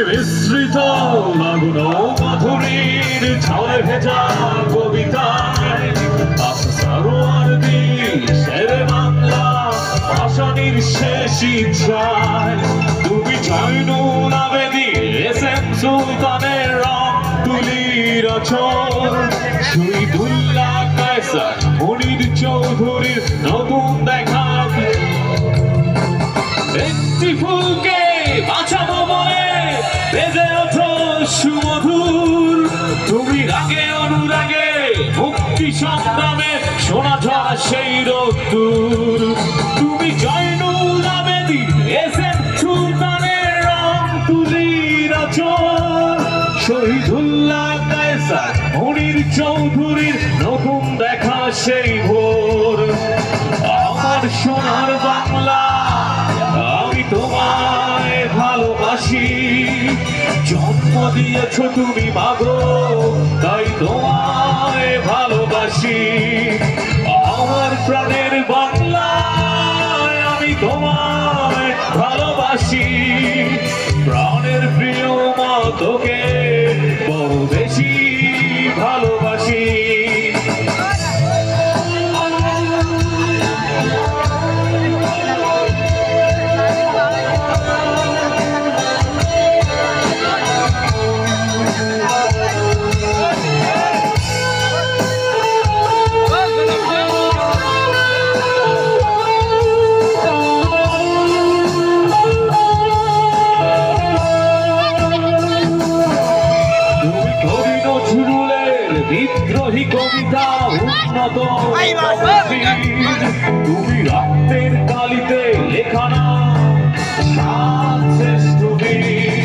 মিশ্রিত লাগুন মাধুরীর ঝড়ে ভেজা কবিতায় সারোয়ার দি শেরে বাংলা ভাষানির শেষ ইচ্ছায় তুমি জয়নুল আবেদীন এস.এম. সুলতানের রং তুলি রচন শহীদুল্লাহ কায়সার মনির চৌধুরীর নতুন দেখা একটি ফুলকে বাঁচাবো বলে বেজে ওঠো সুমধুর তুমি রাগে অনুরাগে মুক্তি সংগ্রামে শোনা ঝরা সেই রোদ্দুর তুমি জয়নুল আবেদীন এস.এম. সুলতানের রং তুলি রচন শহীদুল্লাহ কায়সার মনির চৌধুরীর নতুন দেখা সেই ভোর আমার সোনার বাংলা আমি তোমায় ভালোবাসি জন্ম দিয়েছ তুমি মাগো তাই তোমায় ভালোবাসি আমার প্রাণের বাংলা আমি তোমায় ভালোবাসি প্রাণের প্রিয় মা তোকে বড় বেশি ভালোবাসি বিদ্রোহী কবিতা উন্নত তুমি রক্তের কালিতে লেখানা শ্রেষ্ঠ বীর